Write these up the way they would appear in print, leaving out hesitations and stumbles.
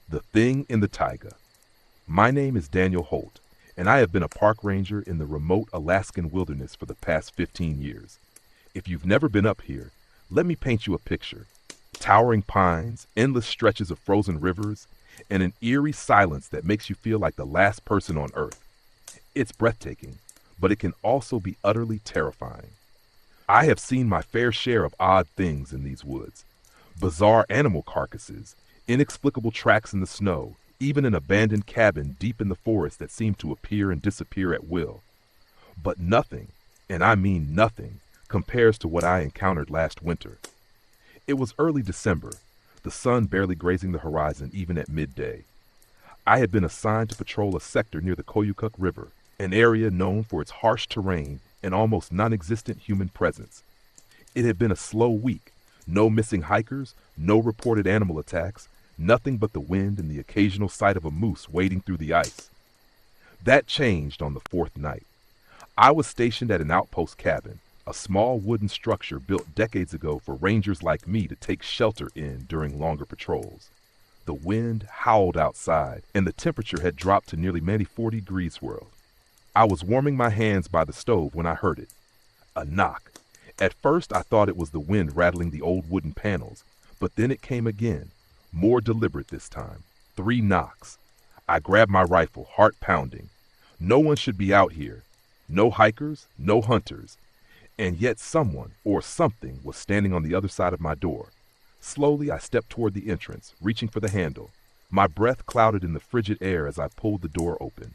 The Thing in the Taiga. My name is Daniel Holt, and I have been a park ranger in the remote Alaskan wilderness for the past 15 years. If you've never been up here, let me paint you a picture. Towering pines, endless stretches of frozen rivers, and an eerie silence that makes you feel like the last person on Earth. It's breathtaking, but it can also be utterly terrifying. I have seen my fair share of odd things in these woods. Bizarre animal carcasses, inexplicable tracks in the snow, even an abandoned cabin deep in the forest that seemed to appear and disappear at will. But nothing, and I mean nothing, compares to what I encountered last winter. It was early December, the sun barely grazing the horizon even at midday. I had been assigned to patrol a sector near the Koyukuk River, an area known for its harsh terrain and almost non-existent human presence. It had been a slow week, no missing hikers, no reported animal attacks, nothing but the wind and the occasional sight of a moose wading through the ice. That changed on the fourth night. I was stationed at an outpost cabin, a small wooden structure built decades ago for rangers like me to take shelter in during longer patrols. The wind howled outside, and the temperature had dropped to nearly -40 degrees world. I was warming my hands by the stove when I heard it. A knock. At first I thought it was the wind rattling the old wooden panels, but then it came again, more deliberate this time. 3 knocks. I grabbed my rifle, heart pounding. No one should be out here. No hikers, no hunters. And yet someone, or something, was standing on the other side of my door. Slowly I stepped toward the entrance, reaching for the handle. My breath clouded in the frigid air as I pulled the door open.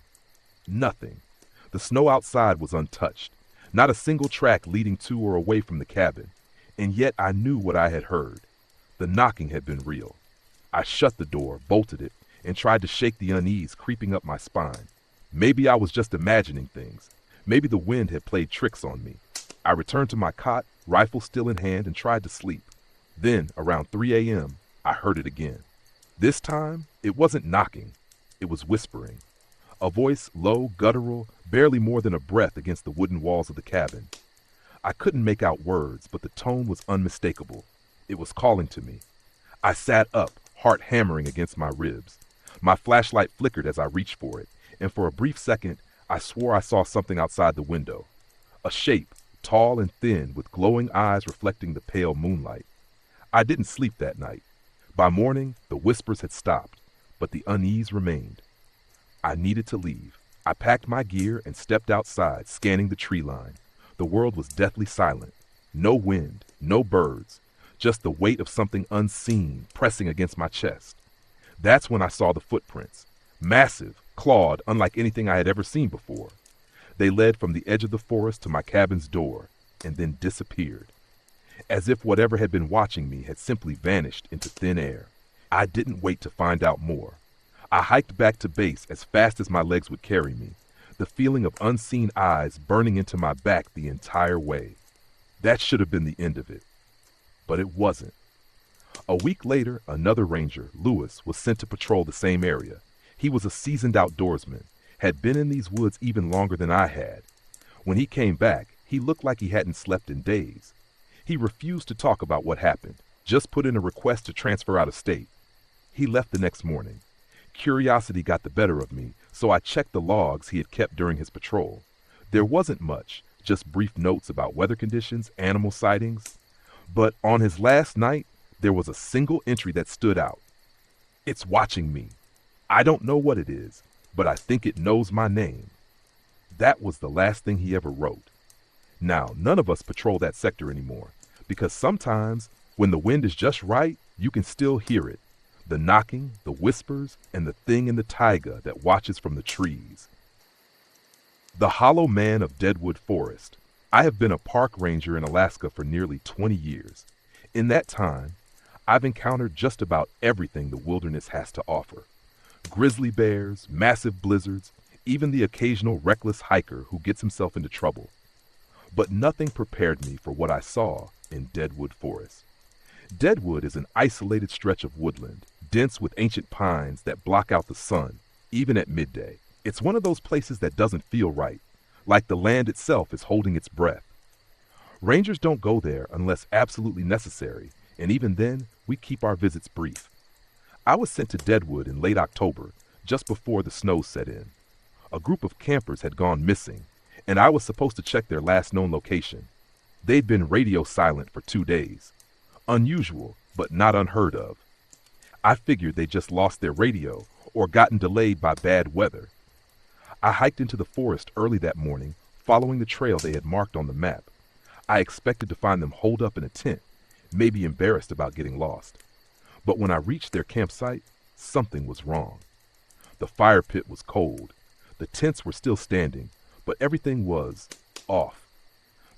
Nothing. The snow outside was untouched, not a single track leading to or away from the cabin, and yet I knew what I had heard. The knocking had been real. I shut the door, bolted it, and tried to shake the unease creeping up my spine. Maybe I was just imagining things. Maybe the wind had played tricks on me. I returned to my cot, rifle still in hand, and tried to sleep. Then, around 3 a.m., I heard it again. This time, it wasn't knocking. It was whispering. A voice, low, guttural, barely more than a breath against the wooden walls of the cabin. I couldn't make out words, but the tone was unmistakable. It was calling to me. I sat up, heart hammering against my ribs. My flashlight flickered as I reached for it, and for a brief second, I swore I saw something outside the window. A shape, tall and thin, with glowing eyes reflecting the pale moonlight. I didn't sleep that night. By morning, the whispers had stopped, but the unease remained. I needed to leave. I packed my gear and stepped outside, scanning the tree line. The world was deathly silent. No wind, no birds, just the weight of something unseen pressing against my chest. That's when I saw the footprints. Massive, clawed, unlike anything I had ever seen before. They led from the edge of the forest to my cabin's door, and then disappeared. As if whatever had been watching me had simply vanished into thin air. I didn't wait to find out more. I hiked back to base as fast as my legs would carry me, the feeling of unseen eyes burning into my back the entire way. That should have been the end of it. But it wasn't. A week later, another ranger, Lewis, was sent to patrol the same area. He was a seasoned outdoorsman, had been in these woods even longer than I had. When he came back, he looked like he hadn't slept in days. He refused to talk about what happened, just put in a request to transfer out of state. He left the next morning. Curiosity got the better of me, so I checked the logs he had kept during his patrol. There wasn't much, just brief notes about weather conditions, animal sightings. But on his last night, there was a single entry that stood out. "It's watching me. I don't know what it is, but I think it knows my name." That was the last thing he ever wrote. Now, none of us patrol that sector anymore, because sometimes, when the wind is just right, you can still hear it. The knocking, the whispers, and the thing in the taiga that watches from the trees. The Hollow Man of Deadwood Forest. I have been a park ranger in Alaska for nearly 20 years. In that time, I've encountered just about everything the wilderness has to offer. Grizzly bears, massive blizzards, even the occasional reckless hiker who gets himself into trouble. But nothing prepared me for what I saw in Deadwood Forest. Deadwood is an isolated stretch of woodland, dense with ancient pines that block out the sun, even at midday. It's one of those places that doesn't feel right, like the land itself is holding its breath. Rangers don't go there unless absolutely necessary, and even then, we keep our visits brief. I was sent to Deadwood in late October, just before the snow set in. A group of campers had gone missing, and I was supposed to check their last known location. They'd been radio silent for 2 days. Unusual, but not unheard of. I figured they just lost their radio or gotten delayed by bad weather. I hiked into the forest early that morning, following the trail they had marked on the map. I expected to find them holed up in a tent, maybe embarrassed about getting lost. But when I reached their campsite, something was wrong. The fire pit was cold. The tents were still standing, but everything was off.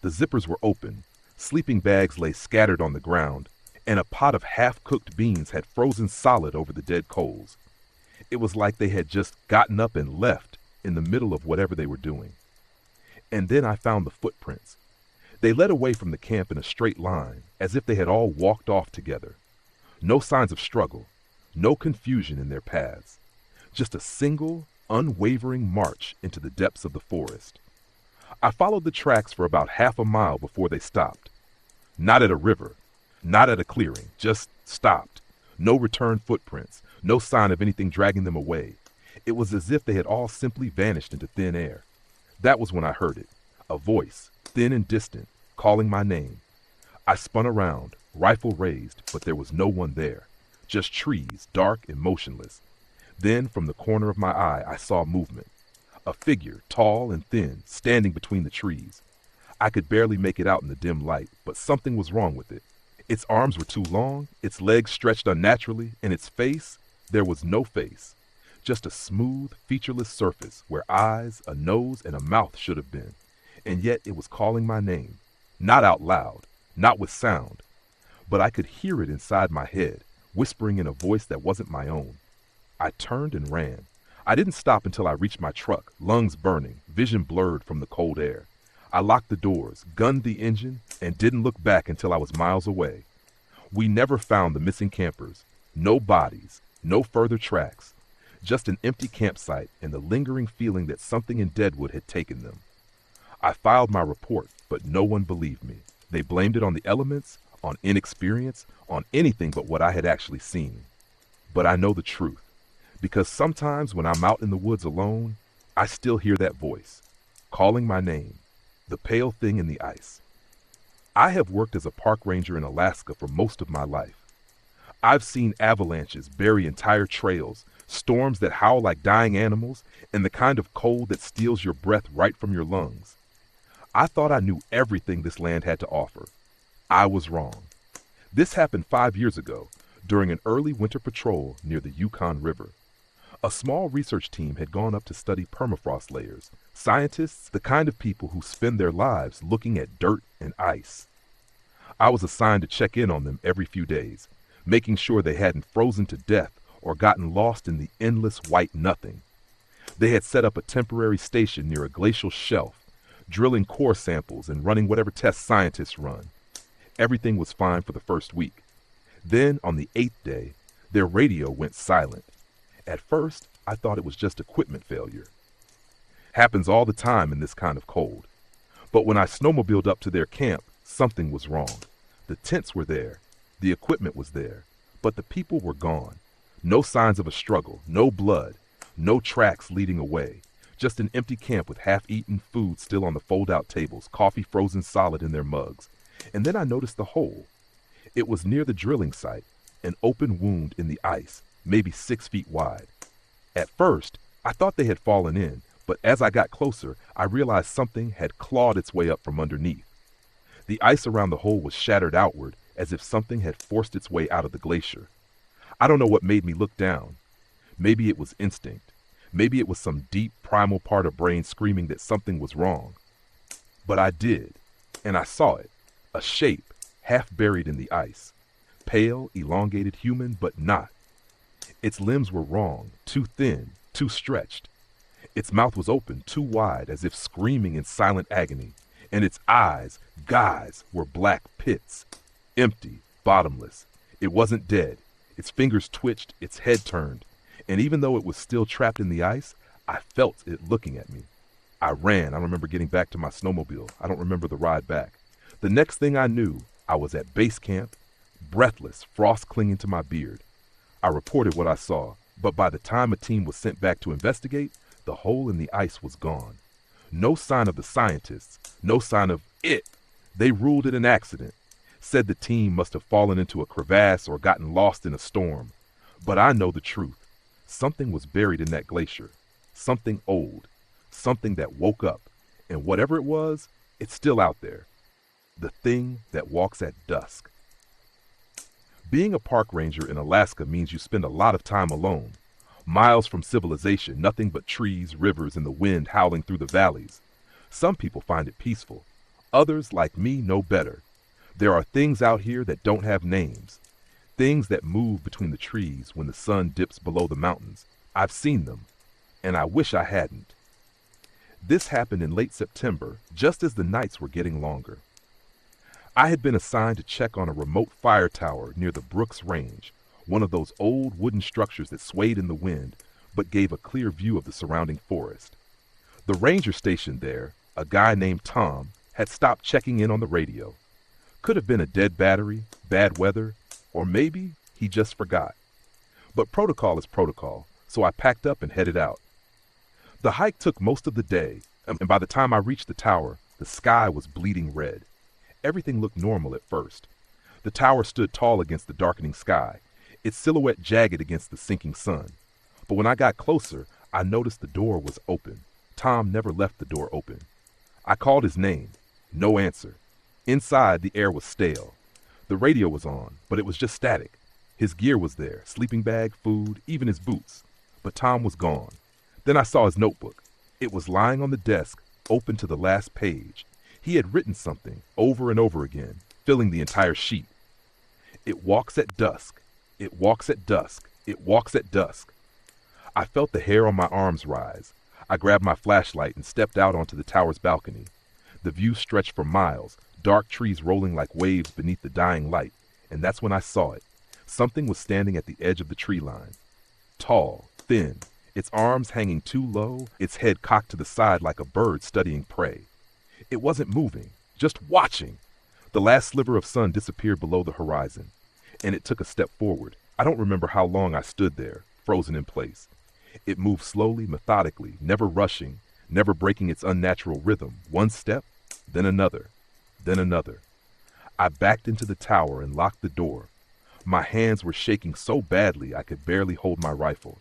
The zippers were open, sleeping bags lay scattered on the ground, and a pot of half-cooked beans had frozen solid over the dead coals. It was like they had just gotten up and left in the middle of whatever they were doing. And then I found the footprints. They led away from the camp in a straight line, as if they had all walked off together. No signs of struggle, no confusion in their paths. Just a single, unwavering march into the depths of the forest. I followed the tracks for about half a mile before they stopped. Not at a river, not at a clearing, just stopped. No return footprints, no sign of anything dragging them away. It was as if they had all simply vanished into thin air. That was when I heard it, a voice, thin and distant, calling my name. I spun around, rifle raised, but there was no one there. Just trees, dark and motionless. Then, from the corner of my eye, I saw movement. A figure, tall and thin, standing between the trees. I could barely make it out in the dim light, but something was wrong with it. Its arms were too long, its legs stretched unnaturally, and its face, there was no face. Just a smooth, featureless surface where eyes, a nose, and a mouth should have been. And yet it was calling my name. Not out loud, not with sound. But I could hear it inside my head, whispering in a voice that wasn't my own. I turned and ran. I didn't stop until I reached my truck, lungs burning, vision blurred from the cold air. I locked the doors, gunned the engine, and didn't look back until I was miles away. We never found the missing campers. No bodies, no further tracks. Just an empty campsite and the lingering feeling that something in Deadwood had taken them. I filed my report, but no one believed me. They blamed it on the elements, on inexperience, on anything but what I had actually seen. But I know the truth, because sometimes when I'm out in the woods alone, I still hear that voice, calling my name, the pale thing in the ice. I have worked as a park ranger in Alaska for most of my life. I've seen avalanches bury entire trails, storms that howl like dying animals, and the kind of cold that steals your breath right from your lungs. I thought I knew everything this land had to offer. I was wrong. This happened 5 years ago, during an early winter patrol near the Yukon River. A small research team had gone up to study permafrost layers, scientists, the kind of people who spend their lives looking at dirt and ice. I was assigned to check in on them every few days, making sure they hadn't frozen to death or gotten lost in the endless white nothing. They had set up a temporary station near a glacial shelf, drilling core samples and running whatever tests scientists run. Everything was fine for the first week. Then, on the 8th day, their radio went silent. At first, I thought it was just equipment failure. Happens all the time in this kind of cold. But when I snowmobiled up to their camp, something was wrong. The tents were there, the equipment was there, but the people were gone. No signs of a struggle, no blood, no tracks leading away. Just an empty camp with half-eaten food still on the fold-out tables, coffee frozen solid in their mugs. And then I noticed the hole. It was near the drilling site, an open wound in the ice, maybe 6 feet wide. At first, I thought they had fallen in, but as I got closer, I realized something had clawed its way up from underneath. The ice around the hole was shattered outward, as if something had forced its way out of the glacier. I don't know what made me look down. Maybe it was instinct. Maybe it was some deep, primal part of brain screaming that something was wrong. But I did, and I saw it, a shape, half buried in the ice. Pale, elongated human, but not. Its limbs were wrong, too thin, too stretched. Its mouth was open, too wide, as if screaming in silent agony. And its eyes, guys, were black pits. Empty, bottomless. It wasn't dead. Its fingers twitched, its head turned. And even though it was still trapped in the ice, I felt it looking at me. I ran. I remember getting back to my snowmobile. I don't remember the ride back. The next thing I knew, I was at base camp, breathless, frost clinging to my beard. I reported what I saw, but by the time a team was sent back to investigate, the hole in the ice was gone. No sign of the scientists, no sign of it. They ruled it an accident, said the team must have fallen into a crevasse or gotten lost in a storm. But I know the truth. Something was buried in that glacier. Something old. Something that woke up. And whatever it was, it's still out there. The thing that walks at dusk. Being a park ranger in Alaska means you spend a lot of time alone. Miles from civilization, nothing but trees, rivers, and the wind howling through the valleys. Some people find it peaceful. Others, like me, know better. There are things out here that don't have names. Things that move between the trees when the sun dips below the mountains. I've seen them, and I wish I hadn't. This happened in late September, just as the nights were getting longer. I had been assigned to check on a remote fire tower near the Brooks Range, one of those old wooden structures that swayed in the wind, but gave a clear view of the surrounding forest. The ranger stationed there, a guy named Tom, had stopped checking in on the radio. Could have been a dead battery, bad weather, or maybe he just forgot. But protocol is protocol, so I packed up and headed out. The hike took most of the day, and by the time I reached the tower, the sky was bleeding red. Everything looked normal at first. The tower stood tall against the darkening sky, its silhouette jagged against the sinking sun. But when I got closer, I noticed the door was open. Tom never left the door open. I called his name. No answer. Inside, the air was stale. The radio was on, but it was just static. His gear was there, sleeping bag, food, even his boots. But Tom was gone. Then I saw his notebook. It was lying on the desk, open to the last page. He had written something over and over again, filling the entire sheet. It walks at dusk. It walks at dusk. It walks at dusk. I felt the hair on my arms rise. I grabbed my flashlight and stepped out onto the tower's balcony. The view stretched for miles, dark trees rolling like waves beneath the dying light, and that's when I saw it. Something was standing at the edge of the tree line. Tall, thin, its arms hanging too low, its head cocked to the side like a bird studying prey. It wasn't moving, just watching. The last sliver of sun disappeared below the horizon, and it took a step forward. I don't remember how long I stood there, frozen in place. It moved slowly, methodically, never rushing, never breaking its unnatural rhythm. One step, then another, then another. I backed into the tower and locked the door. My hands were shaking so badly I could barely hold my rifle.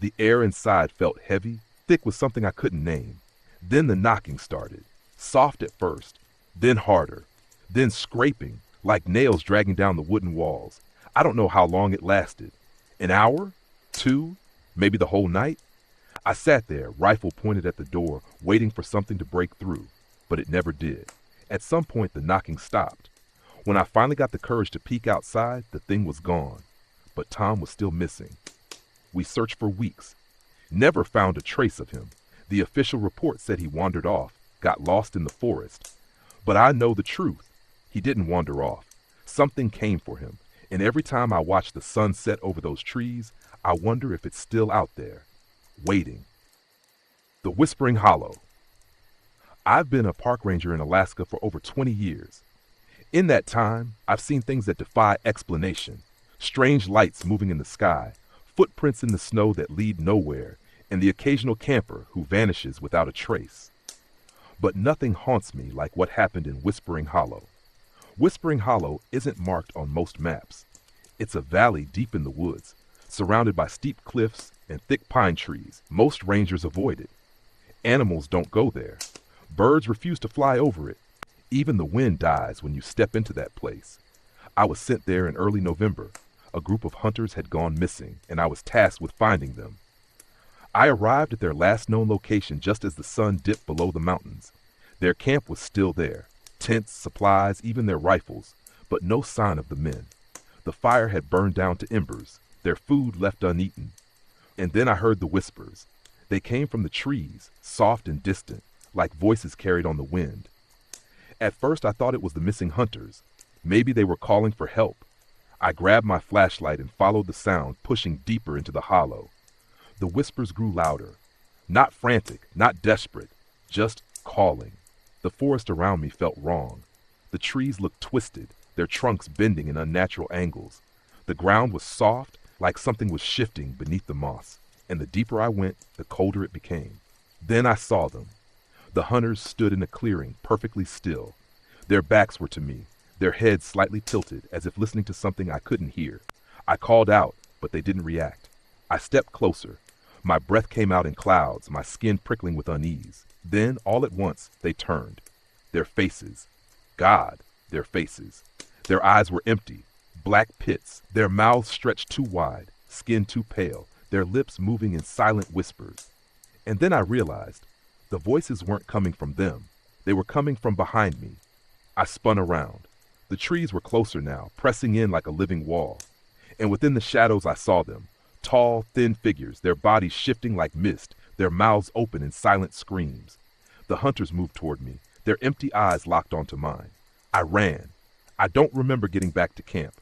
The air inside felt heavy, thick with something I couldn't name. Then the knocking started, soft at first, then harder, then scraping, like nails dragging down the wooden walls. I don't know how long it lasted. An hour? 2? Maybe the whole night? I sat there, rifle pointed at the door, waiting for something to break through, but it never did. At some point, the knocking stopped. When I finally got the courage to peek outside, the thing was gone, but Tom was still missing. We searched for weeks, never found a trace of him. The official report said he wandered off, got lost in the forest. But I know the truth. He didn't wander off. Something came for him, and every time I watch the sun set over those trees, I wonder if it's still out there, waiting. The Whispering Hollow. I've been a park ranger in Alaska for over 20 years. In that time, I've seen things that defy explanation. Strange lights moving in the sky, footprints in the snow that lead nowhere, and the occasional camper who vanishes without a trace. But nothing haunts me like what happened in Whispering Hollow. Whispering Hollow isn't marked on most maps. It's a valley deep in the woods, surrounded by steep cliffs and thick pine trees. Most rangers avoid it. Animals don't go there. Birds refuse to fly over it. Even the wind dies when you step into that place. I was sent there in early November. A group of hunters had gone missing, and I was tasked with finding them. I arrived at their last known location just as the sun dipped below the mountains. Their camp was still there, tents, supplies, even their rifles, but no sign of the men. The fire had burned down to embers, their food left uneaten. And then I heard the whispers. They came from the trees, soft and distant, like voices carried on the wind. At first I thought it was the missing hunters. Maybe they were calling for help. I grabbed my flashlight and followed the sound, pushing deeper into the hollow. The whispers grew louder. Not frantic, not desperate, just calling. The forest around me felt wrong. The trees looked twisted, their trunks bending in unnatural angles. The ground was soft, like something was shifting beneath the moss, and the deeper I went, the colder it became. Then I saw them. The hunters stood in a clearing, perfectly still. Their backs were to me, their heads slightly tilted, as if listening to something I couldn't hear. I called out, but they didn't react. I stepped closer. My breath came out in clouds, my skin prickling with unease. Then, all at once, they turned. Their faces. God, their faces. Their eyes were empty, black pits, their mouths stretched too wide, skin too pale, their lips moving in silent whispers. And then I realized the voices weren't coming from them. They were coming from behind me. I spun around. The trees were closer now, pressing in like a living wall. And within the shadows I saw them, tall, thin figures, their bodies shifting like mist, their mouths open in silent screams. The hunters moved toward me, their empty eyes locked onto mine. I ran. I don't remember getting back to camp.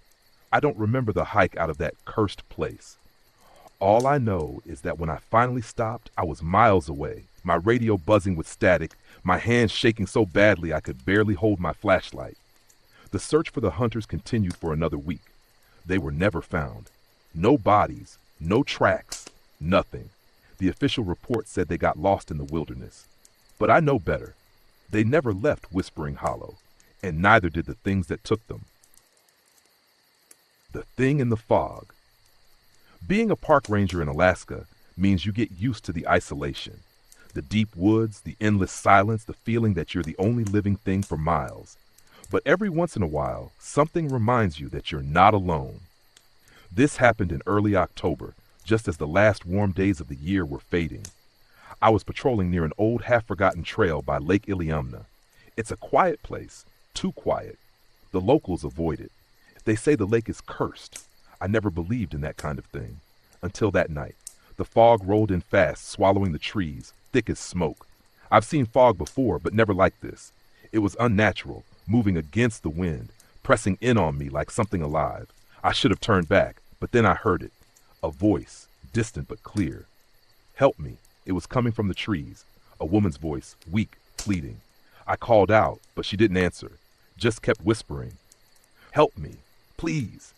I don't remember the hike out of that cursed place. All I know is that when I finally stopped, I was miles away, my radio buzzing with static, my hands shaking so badly I could barely hold my flashlight. The search for the hunters continued for another week. They were never found. No bodies, no tracks, nothing. The official report said they got lost in the wilderness. But I know better. They never left Whispering Hollow, and neither did the things that took them. The thing in the fog. Being a park ranger in Alaska means you get used to the isolation. The deep woods, the endless silence, the feeling that you're the only living thing for miles. But every once in a while, something reminds you that you're not alone. This happened in early October, just as the last warm days of the year were fading. I was patrolling near an old half-forgotten trail by Lake Iliamna. It's a quiet place, too quiet. The locals avoid it. They say the lake is cursed. I never believed in that kind of thing. Until that night. The fog rolled in fast, swallowing the trees, thick as smoke. I've seen fog before, but never like this. It was unnatural, moving against the wind, pressing in on me like something alive. I should have turned back, but then I heard it. A voice, distant but clear. Help me. It was coming from the trees. A woman's voice, weak, pleading. I called out, but she didn't answer. Just kept whispering. Help me, please.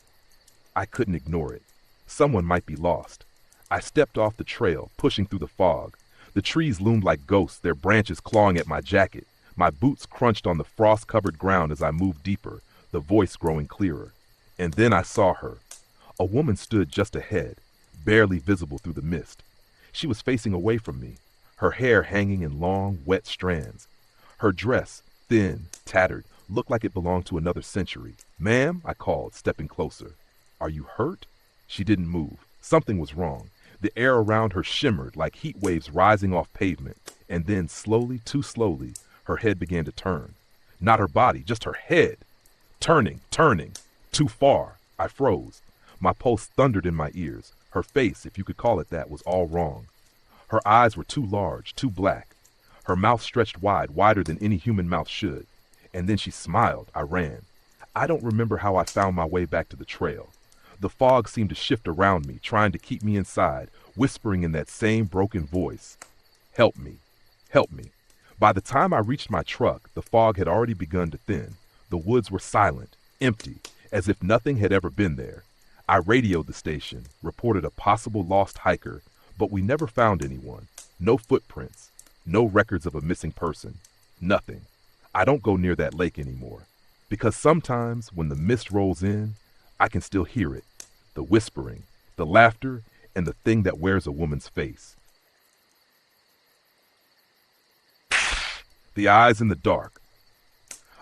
I couldn't ignore it. Someone might be lost. I stepped off the trail, pushing through the fog. The trees loomed like ghosts, their branches clawing at my jacket. My boots crunched on the frost-covered ground as I moved deeper, the voice growing clearer. And then I saw her. A woman stood just ahead, barely visible through the mist. She was facing away from me, her hair hanging in long, wet strands. Her dress, thin, tattered, looked like it belonged to another century. Ma'am, I called, stepping closer. Are you hurt? She didn't move. Something was wrong. The air around her shimmered like heat waves rising off pavement. And then, slowly, too slowly, her head began to turn. Not her body, just her head. Turning. Too far. I froze. My pulse thundered in my ears. Her face, if you could call it that, was all wrong. Her eyes were too large, too black. Her mouth stretched wide, wider than any human mouth should. And then she smiled. I ran. I don't remember how I found my way back to the trail. The fog seemed to shift around me, trying to keep me inside, whispering in that same broken voice. Help me. Help me. By the time I reached my truck, the fog had already begun to thin. The woods were silent, empty, as if nothing had ever been there. I radioed the station, reported a possible lost hiker, but we never found anyone. No footprints, no records of a missing person, nothing. I don't go near that lake anymore, because sometimes when the mist rolls in, I can still hear it, the whispering, the laughter, and the thing that wears a woman's face. The eyes in the dark.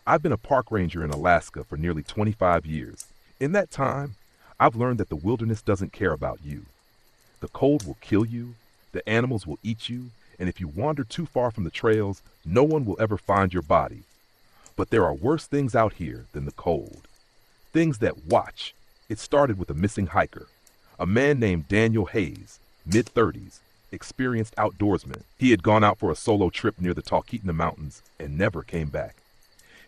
I've been a park ranger in Alaska for nearly 25 years. In that time, I've learned that the wilderness doesn't care about you. The cold will kill you, the animals will eat you, and if you wander too far from the trails, no one will ever find your body. But there are worse things out here than the cold. Things that watch. It started with a missing hiker, a man named Daniel Hayes, mid-30s, experienced outdoorsman. He had gone out for a solo trip near the Talkeetna Mountains and never came back.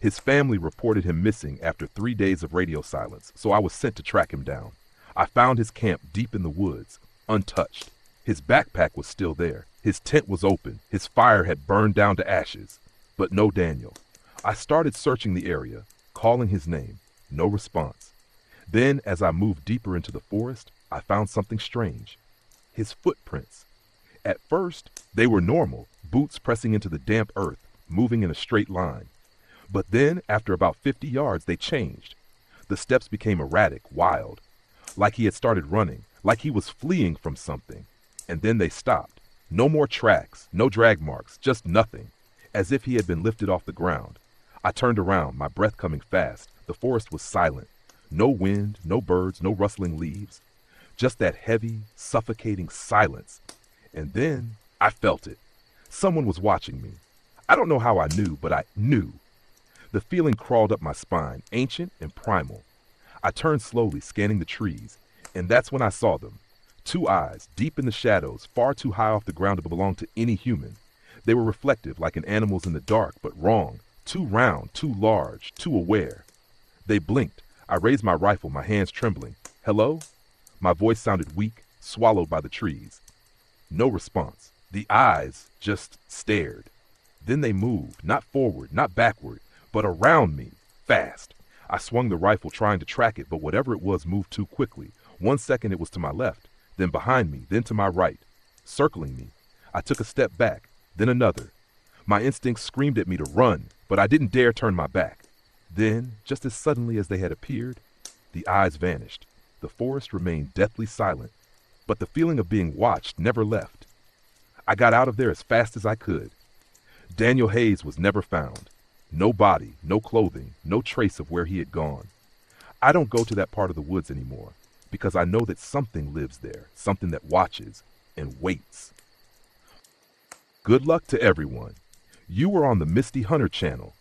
His family reported him missing after 3 days of radio silence, so I was sent to track him down. I found his camp deep in the woods, untouched. His backpack was still there. His tent was open. His fire had burned down to ashes. But no Daniel. I started searching the area, calling his name. No response. Then, as I moved deeper into the forest, I found something strange. His footprints. At first, they were normal, boots pressing into the damp earth, moving in a straight line. But then, after about 50 yards, they changed. The steps became erratic, wild, like he had started running, like he was fleeing from something. And then they stopped. No more tracks, no drag marks, just nothing, as if he had been lifted off the ground. I turned around, my breath coming fast. The forest was silent. No wind, no birds, no rustling leaves. Just that heavy, suffocating silence. And then I felt it. Someone was watching me. I don't know how I knew, but I knew. The feeling crawled up my spine, ancient and primal. I turned slowly, scanning the trees, and that's when I saw them. Two eyes, deep in the shadows, far too high off the ground to belong to any human. They were reflective, like an animal's in the dark, but wrong. Too round, too large, too aware. They blinked. I raised my rifle, my hands trembling. Hello? My voice sounded weak, swallowed by the trees. No response. The eyes just stared. Then they moved, not forward, not backward, but around me, fast. I swung the rifle trying to track it, but whatever it was moved too quickly. 1 second it was to my left, then behind me, then to my right, circling me. I took a step back, then another. My instincts screamed at me to run, but I didn't dare turn my back. Then, just as suddenly as they had appeared, the eyes vanished. The forest remained deathly silent, but the feeling of being watched never left. I got out of there as fast as I could. Daniel Hayes was never found. No body, no clothing, no trace of where he had gone. I don't go to that part of the woods anymore because I know that something lives there, something that watches and waits. Good luck to everyone. You were on the Misty Hunter channel.